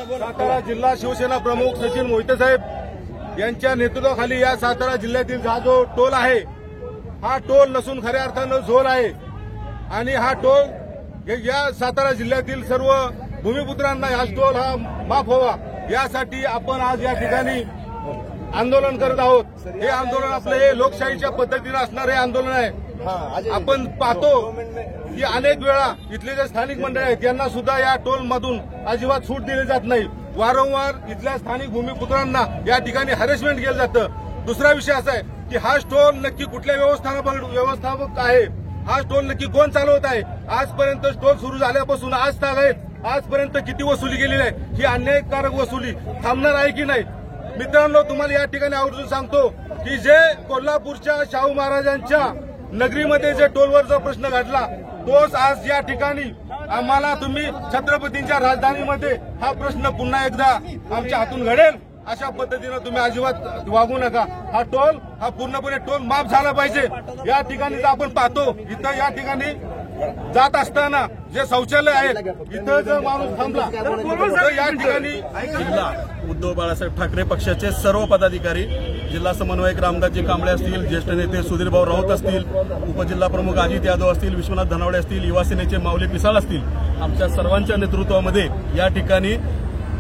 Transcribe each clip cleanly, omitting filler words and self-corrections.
सातारा जिल्हा शिवसेना प्रमुख सचिन मोहिते साहेब यांच्या नेतृत्वाखाली या सातारा जिल्ह्यातील हा जो टोल आहे हा टोल नसून खऱ्या अर्थानं झोल आहे आणि हा टोल या सातारा जिल्ह्यातील सर्व भूमिपुत्रांना हा टोल हा माफ व्हावा यासाठी आपण आज या ठिकाणी आंदोलन करत आहोत। हे आंदोलन आपलं हे लोकशाहीच्या पद्धतीने असणारे आंदोलन आहे। आपण पाहतो की अनेक वेळा इथले जे स्थानिक मंडळ आहेत यांना सुद्धा या टोलमधून अजिबात सूट दिली जात नाही। वारंवार इथल्या स्थानिक भूमिपुत्रांना या ठिकाणी हॅरेसमेंट केलं जातं। दुसरा विषय असा आहे की हा टोल नक्की कुठल्या व्यवस्थापक आहे, हा टोल नक्की कोण चालवत आहे, आजपर्यंत टोल सुरू झाल्यापासून आजपर्यंत किती वसुली केलेली आहे, ही अन्यायकारक वसुली थांबणार आहे की नाही। मित्रांनो, तुम्हाला या ठिकाणी आवर्जून सांगतो की जे कोल्हापूरच्या शाहू महाराजांच्या नगरीमध्ये जे टोलवरचा प्रश्न घडला तोच आज या ठिकाणी आम्हाला तुम्ही छत्रपतींच्या राजधानीमध्ये हा प्रश्न पुन्हा एकदा आमच्या हातून घडेल अशा पद्धतीनं तुम्ही अजिबात वागू नका। हा टोल हा पूर्णपणे टोल माफ झाला पाहिजे। या ठिकाणी आपण पाहतो इथं या ठिकाणी जात असताना जे शौचालय आहे इथं जर माणूस थांबला तर या ठिकाणी जिल्हा उद्धव बाळासाहेब ठाकरे पक्षाचे सर्व पदाधिकारी, जिल्हा समन्वयक रामदासजी कांबळे असतील, ज्येष्ठ नेते सुधीरभाऊ राऊत असतील, उपजिल्हा प्रमुख अजित यादव असतील, विश्वनाथ धनावडे असतील, युवा सेनेचे माऊली पिसाळ असतील, आमच्या सर्वांच्या नेतृत्वामध्ये या ठिकाणी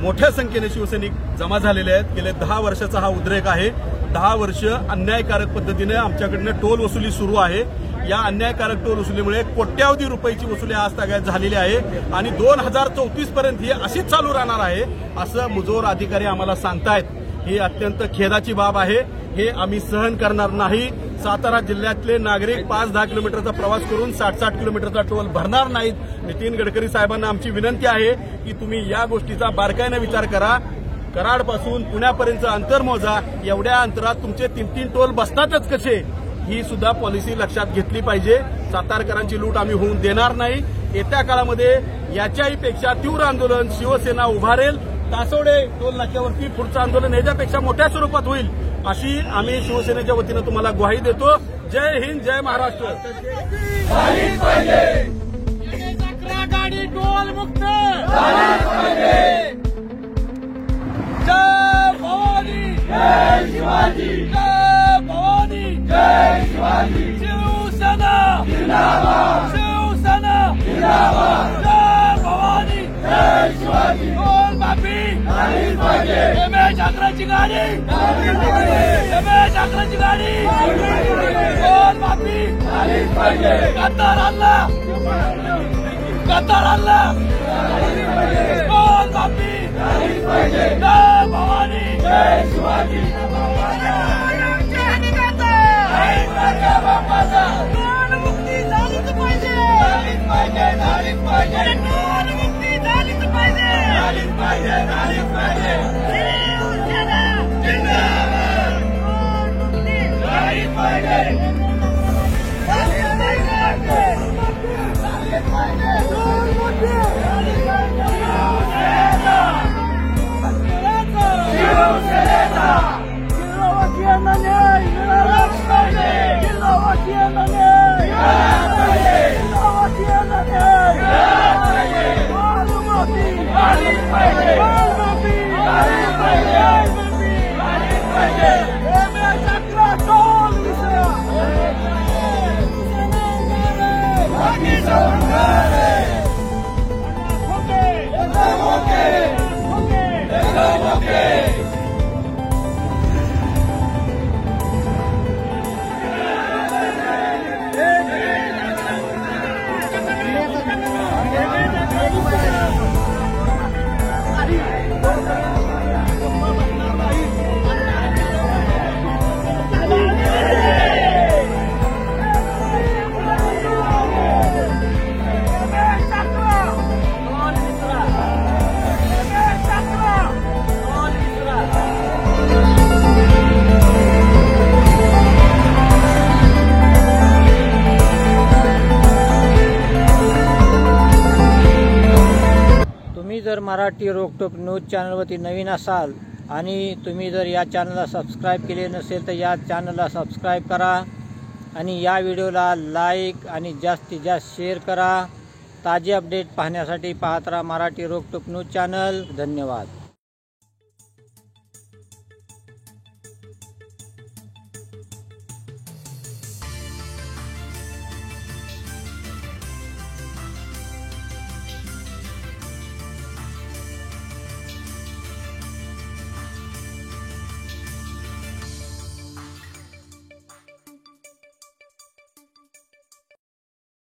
मोठ्या संख्येने शिवसैनिक जमा झालेले आहेत। गेले 10 वर्षाचा हा उद्रेक आहे। 10 वर्ष अन्यायकारक पद्धतीने आमच्याकडनं टोल वसुली सुरू आहे। या अन्यायकारक टोल वसुलीमुळे कोट्यावधी रुपयाची वसुली आज तागायत झालेली आहे आणि 2034 पर्यंत ही अशीच चालू राहणार आहे असं मुजोर अधिकारी आम्हाला सांगतायत। ही अत्यंत खेदाची बाब आहे। हे आम्ही सहन करणार नाही। सातारा जिल्ह्यातले नागरिक 5-10 किलोमीटरचा प्रवास करून 60-60 किलोमीटरचा टोल भरणार नाहीत। नितीन गडकरी साहेबांना आमची विनंती आहे की तुम्ही या गोष्टीचा बारकाईने विचार करा। कराडपासून पुण्यापर्यंतचं अंतर मोजा। एवढ्या अंतरात तुमचे 3-3 टोल बसतातच कसे, ही सुद्धा पॉलिसी लक्षात घेतली पाहिजे। सातारकरांची लूट आम्ही होऊन देणार नाही। येत्या काळामध्ये याच्याही पेक्षा तीव्र आंदोलन शिवसेना उभारेल। तासोडे टोल नाक्यावरती पुढचं आंदोलन याच्यापेक्षा मोठ्या स्वरूपात होईल अशी आम्ही शिवसेनेच्या वतीनं तुम्हाला ग्वाही देतो। जय हिंद, जय महाराष्ट्र। गाडी टोल मुक्त जय भवानी, जय शिवाजी, जय भवानी, जय शिवाजी, शिवसेना जिंदाबाद, शिवसेना जिंदाबाद, जय भवानी, जय शिवाजी, टोल माफी झालीच पाहिजे। रमेश अकराची गाडी झालीच पाहिजे, रमेश अकराची गाडी टोल माफी झालीच पाहिजे। कताराला टोल माफी झालीच पाहिजे। जय भवानी, जय शिवाजी, टोल मुक्ती झालीच पाहिजे, झालीच पाहिजे, झालीच पाहिजे, टोल मुक्ती झालीच पाहिजे, झालीच पाहिजे, झालीच पाहिजे। शिवसेना जिंदाबाद, टोल मुक्ती झालीच पाहिजे, झालीच पाहिजे, झालीच पाहिजे, टोल मुक्ती झालीच पाहिजे। शिवसेनेचा जिल्हावासियांना न्याय मिळालाच पाहिजे, जिल्हावासियांना न्याय मिळालाच पाहिजे, जिल्हावासियांना न्याय मिळालाच पाहिजे। टोल माफी झालीच पाहिजे, टोल माफी झालीच पाहिजे, टोल माफी झालीच पाहिजे। रमेश अकरा टोल विसरा, बाकी संघारे जर मराठी रोकटोक न्यूज चॅनलवरती नवीन असाल आणि तुम्ही जर या चॅनलला सबस्क्राईब केले नसेल तर या चॅनलला सबस्क्राईब करा आणि या व्हिडिओला लाईक आणि जास्तीत जास्त शेअर करा। ताजे अपडेट पाहण्यासाठी पाहत राहा मराठी रोकटोक न्यूज चॅनल. धन्यवाद.